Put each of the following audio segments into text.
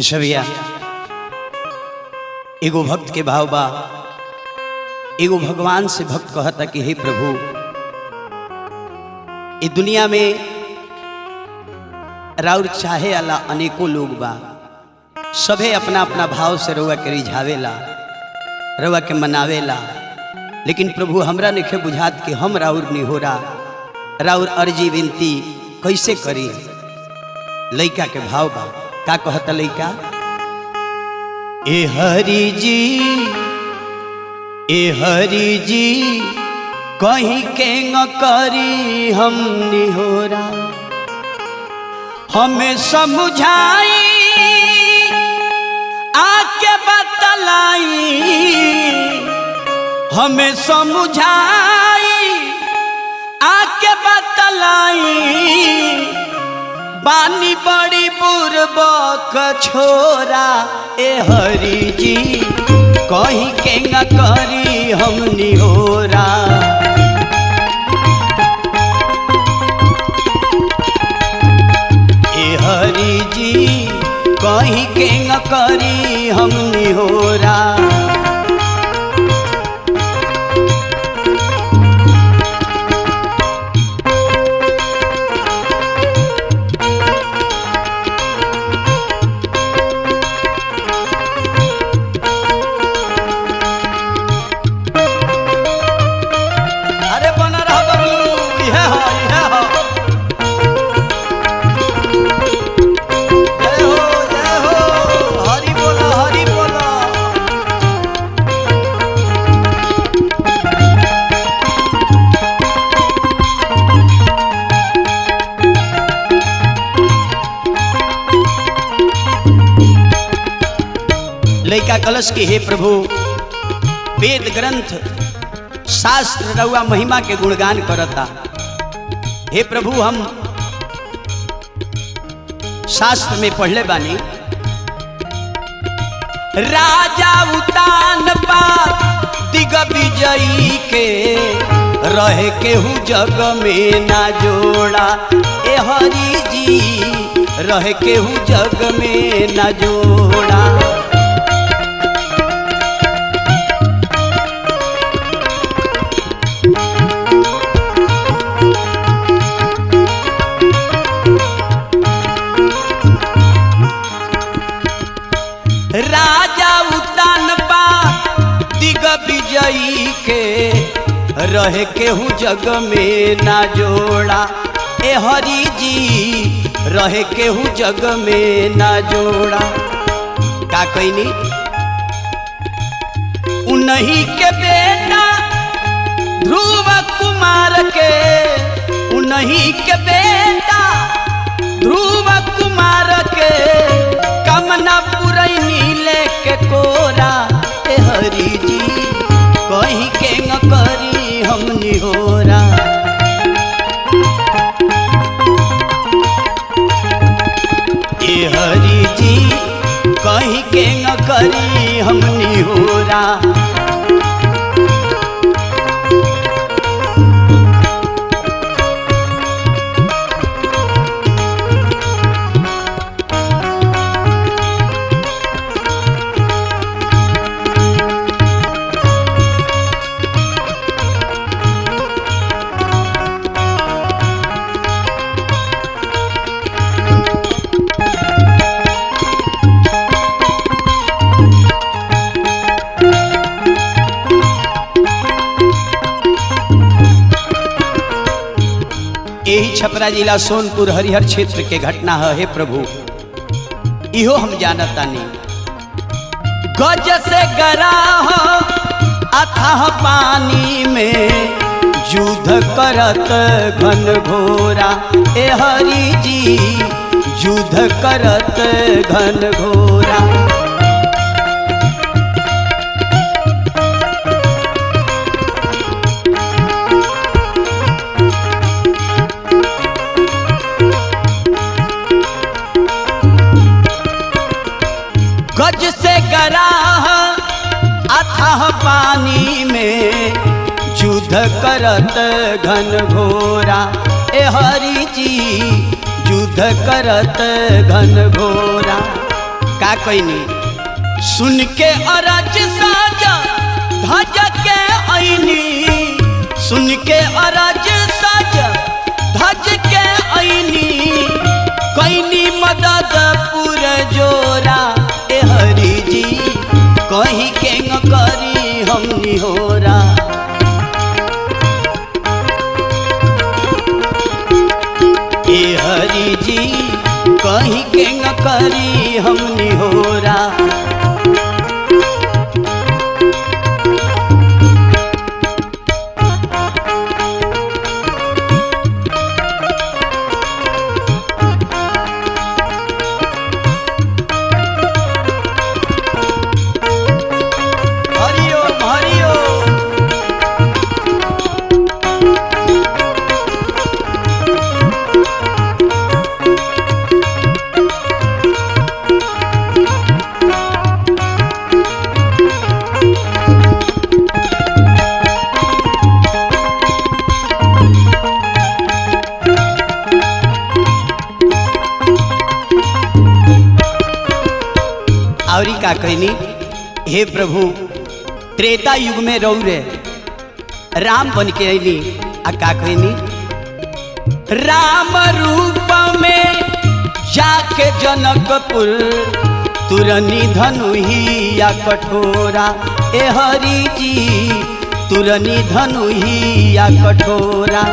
अच्छा भैया, एगो भक्त के भाव बा। एगो भगवान से भक्त कहता कि हे प्रभु, ये दुनिया में राउर चाहे वाला अनेकों लोग बा, सभे अपना अपना भाव से रउआ के रिझावेला, रउआ के मनावेला, लेकिन प्रभु हमरा नइखे बुझात कि हम राउर निहोरा, राउर अर्जी विनती कैसे करी। लइका के भाव बा, का कहता लइका? ए हरि जी कहीं के न करी हम निहोरा, हमें समझाई आके बतलाई, हमें समझाई आके बतलाई, बानी बड़ी बुर्बक छोरा। ए हरि जी कहीं के न करी हम निहोरा, ए हरि जी कहीं के न करी हम निहोरा। लइका कलश के हे प्रभु, वेद ग्रंथ शास्त्र रउआ महिमा के गुणगान करता। हे प्रभु, हम शास्त्र में पढ़ले बानी, राजा उतान पात दिग्विजयी के रहे केहू जग में ना जोड़ा। ए हरि जी रहे केहू जग में ना जोड़ा। राजा उतान पा दिग्विजयी के रहे केहू जग में ना जोड़ा। ए हरि जी रहे केहू जग में ना जोड़ा। का कहनी? उन्हीं के बेटा ध्रुव कुमार के, उन्हीं के बेटा ध्रुव कुमार के कमना पुरैनी लेके कोरा। ए हरि जी कहीं के न करी हम निहोरा, ए हरि जी कहीं के न करी हम निहोरा। यही छपरा जिला सोनपुर हरिहर क्षेत्र के घटना है। हे प्रभु, इहो हम जानतानी। गज से गरा हो अथाह पानी में युद्ध करत घन घोरा। ए हरि जी युद्ध करत घन घोरा। गज से गरा अथाह पानी में युद्ध करत घन घोरा। ए हरि जी युद्ध करत घन घोरा। का कहनी सुन के अरज साजा धज के आईनी सुन के अरज साजा धज के आईनी कैनी मदद पुर जोरा ए हरि जी कहीं के न करी हम निहोरा ए हरि जी कहीं के न करी हम निहोरा औरी का कहनी हे प्रभु त्रेता युग में रौरे राम बन के अली आ का कहनी राम रूप में जाके जनकपुर तुरनी धनुहिया कठोरा ए हरि जी तुरनी धनुहिया कठोरा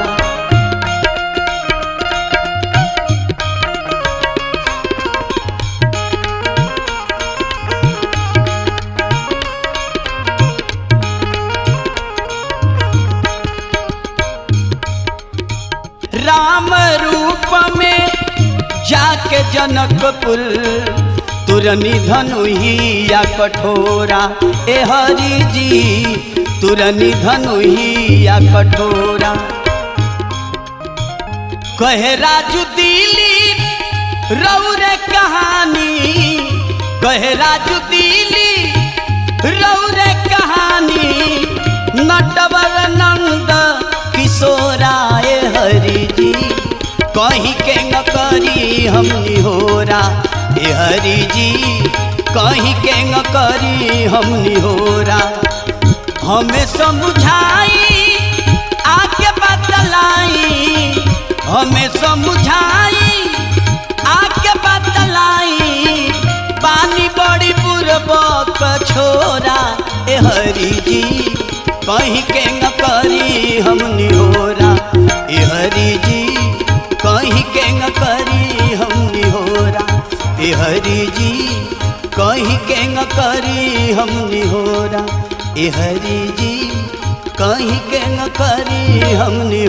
राम रूप में जाके जनकपुर तुरनी धनुहिया कठोरा ए हरि जी तुरनी धनुहिया कठोरा कहे राजू दिली रौरे कहानी कहे राजू दिली रौरे कहानी नटवर नंद किशोरा ए हरि जी कहीं के न करी हम निहोरा ए हरि जी कहीं के न करी हम निहोरा हमें समझाई आके बतलाई हमें समझाई आके बतलाई पानी बड़ी बुरबक छोरा ए हरि जी कहीं के न करी हम निहोरा ए हरि जी कहीं के न करी हम निहोरा ए हरि जी कहीं के न करी हम निहोरा ए हरि जी कहीं के न करी हम निहोरा।